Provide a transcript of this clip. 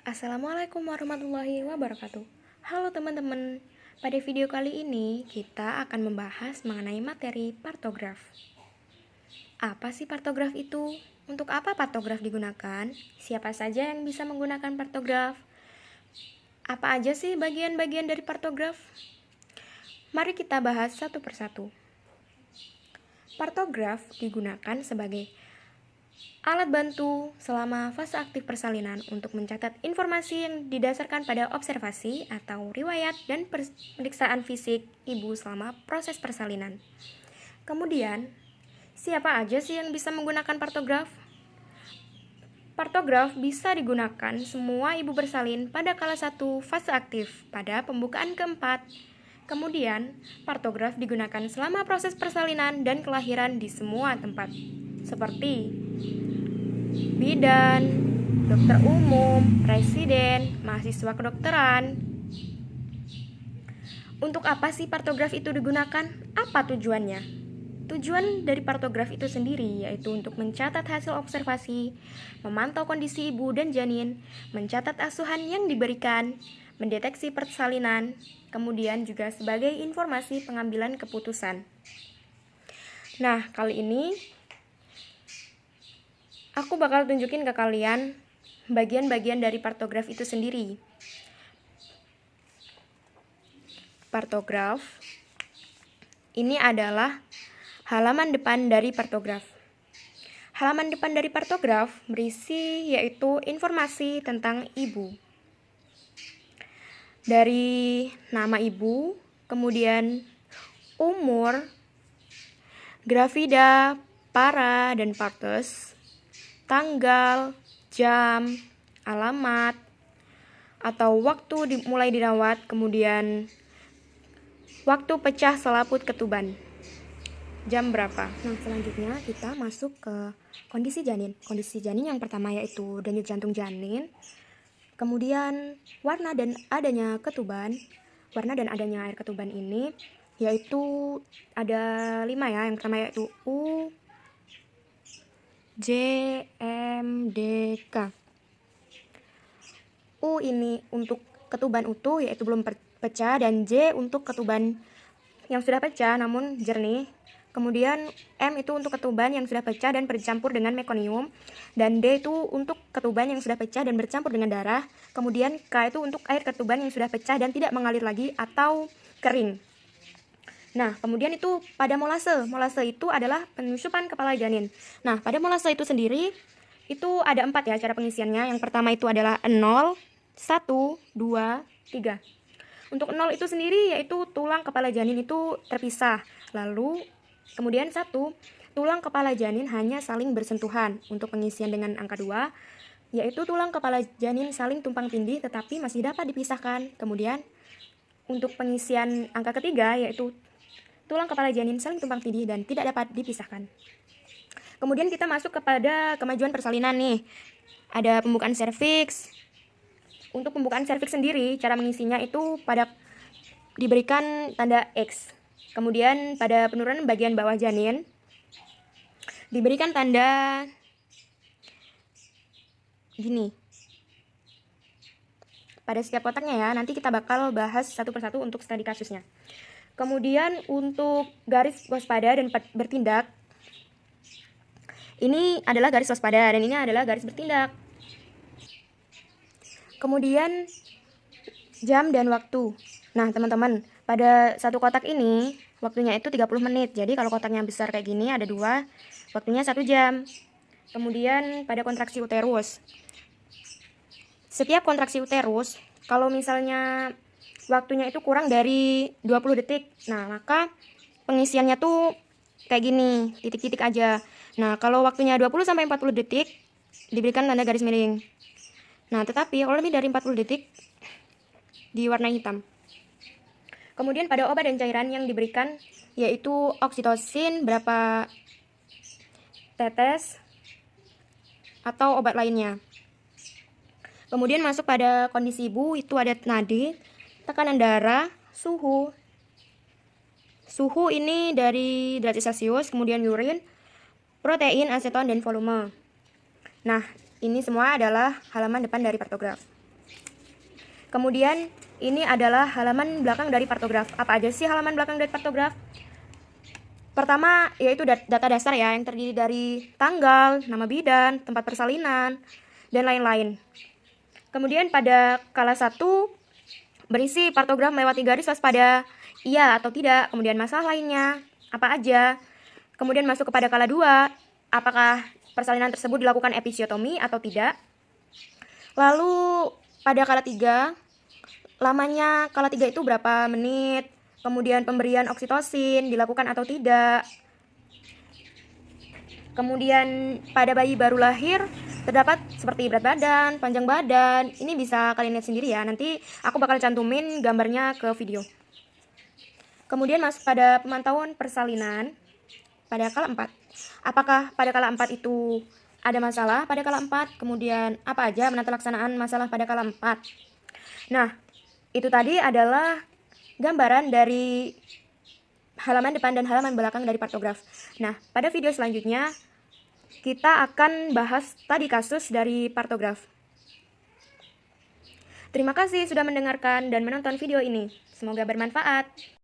Assalamualaikum warahmatullahi wabarakatuh. Halo teman-teman, pada video kali ini kita akan membahas mengenai materi partograf. Apa sih partograf itu? Untuk apa partograf digunakan? Siapa saja yang bisa menggunakan partograf? Apa aja sih bagian-bagian dari partograf? Mari kita bahas satu persatu. Partograf digunakan sebagai alat bantu selama fase aktif persalinan untuk mencatat informasi yang didasarkan pada observasi atau riwayat dan pemeriksaan fisik ibu selama proses persalinan. Kemudian, siapa aja sih yang bisa menggunakan partograf? Partograf bisa digunakan semua ibu bersalin pada kala 1 fase aktif pada pembukaan keempat. Kemudian, partograf digunakan selama proses persalinan dan kelahiran di semua tempat, seperti bidan, dokter umum, residen, mahasiswa kedokteran. Untuk apa sih partograf itu digunakan? Apa tujuannya? Tujuan dari partograf itu sendiri yaitu untuk mencatat hasil observasi, memantau kondisi ibu dan janin, mencatat asuhan yang diberikan, mendeteksi persalinan, kemudian juga sebagai informasi pengambilan keputusan. Nah, kali ini aku bakal tunjukin ke kalian bagian-bagian dari partograf itu sendiri. Partograf ini adalah halaman depan dari partograf. Halaman depan dari partograf berisi yaitu informasi tentang ibu. Dari nama ibu, kemudian umur, gravida, para, dan partes, tanggal, jam, alamat, atau waktu mulai dirawat, kemudian waktu pecah selaput ketuban, jam berapa. Nah, selanjutnya kita masuk ke kondisi janin. Kondisi janin yang pertama yaitu denyut jantung janin, kemudian warna dan adanya ketuban. Warna dan adanya air ketuban ini yaitu ada 5 ya. Yang pertama yaitu U, J, M, D, K. U ini untuk ketuban utuh yaitu belum pecah, dan J untuk ketuban yang sudah pecah namun jernih. Kemudian M itu untuk ketuban yang sudah pecah dan bercampur dengan mekonium, dan D itu untuk ketuban yang sudah pecah dan bercampur dengan darah. Kemudian K itu untuk air ketuban yang sudah pecah dan tidak mengalir lagi atau kering. Nah, kemudian itu pada molase. Molase itu adalah penyusupan kepala janin. Nah, pada molase itu sendiri itu ada 4 ya cara pengisiannya. Yang pertama itu adalah 0, 1, 2, 3. Untuk 0 itu sendiri yaitu tulang kepala janin itu terpisah. Lalu kemudian 1, tulang kepala janin hanya saling bersentuhan. Untuk pengisian dengan angka 2 yaitu tulang kepala janin saling tumpang tindih tetapi masih dapat dipisahkan. Kemudian untuk pengisian angka ketiga yaitu tulang kepala janin saling tumpang tindih dan tidak dapat dipisahkan. Kemudian kita masuk kepada kemajuan persalinan nih. Ada pembukaan serviks. Untuk pembukaan serviks sendiri, cara mengisinya itu diberikan tanda X. Kemudian pada penurunan bagian bawah janin diberikan tanda gini. Pada setiap kotaknya ya, nanti kita bakal bahas satu persatu untuk studi kasusnya. Kemudian untuk garis waspada dan bertindak, ini adalah garis waspada dan ini adalah garis bertindak. Kemudian jam dan waktu. Nah, teman-teman, pada satu kotak ini waktunya itu 30 menit. Jadi kalau kotaknya besar kayak gini ada 2, waktunya 1 jam. Kemudian pada kontraksi uterus. Setiap kontraksi uterus, kalau misalnya waktunya itu kurang dari 20 detik, nah maka pengisiannya tuh kayak gini, titik-titik aja. Nah, kalau waktunya 20-40 detik, diberikan tanda garis miring. Nah, tetapi kalau lebih dari 40 detik, diwarnai hitam. Kemudian pada obat dan cairan yang diberikan, yaitu oksitosin berapa tetes, atau obat lainnya. Kemudian masuk pada kondisi ibu, itu ada nadi, tekanan darah, suhu, suhu ini dari derajat Celcius, kemudian urin, protein, aseton, dan volume. Nah, ini semua adalah halaman depan dari partograf. Kemudian ini adalah halaman belakang dari partograf. Apa aja sih halaman belakang dari partograf? Pertama, yaitu data dasar ya, yang terdiri dari tanggal, nama bidan, tempat persalinan, dan lain-lain. Kemudian pada kala 1, berisi partograf melewati garis waspada, iya atau tidak. Kemudian masalah lainnya, apa aja. Kemudian masuk kepada kala 2, apakah persalinan tersebut dilakukan episiotomi atau tidak. Lalu pada kala 3, lamanya kala 3 itu berapa menit. Kemudian pemberian oksitosin dilakukan atau tidak. Kemudian pada bayi baru lahir terdapat seperti berat badan, panjang badan. Ini bisa kalian lihat sendiri ya. Nanti aku bakal cantumin gambarnya ke video. Kemudian masuk pada pemantauan persalinan pada kala 4. Apakah pada kala 4 itu ada masalah pada kala 4? Kemudian apa aja menata laksanaan masalah pada kala 4? Nah, itu tadi adalah gambaran dari halaman depan dan halaman belakang dari partograf. Nah, pada video selanjutnya kita akan bahas tadi kasus dari partograf. Terima kasih sudah mendengarkan dan menonton video ini. Semoga bermanfaat.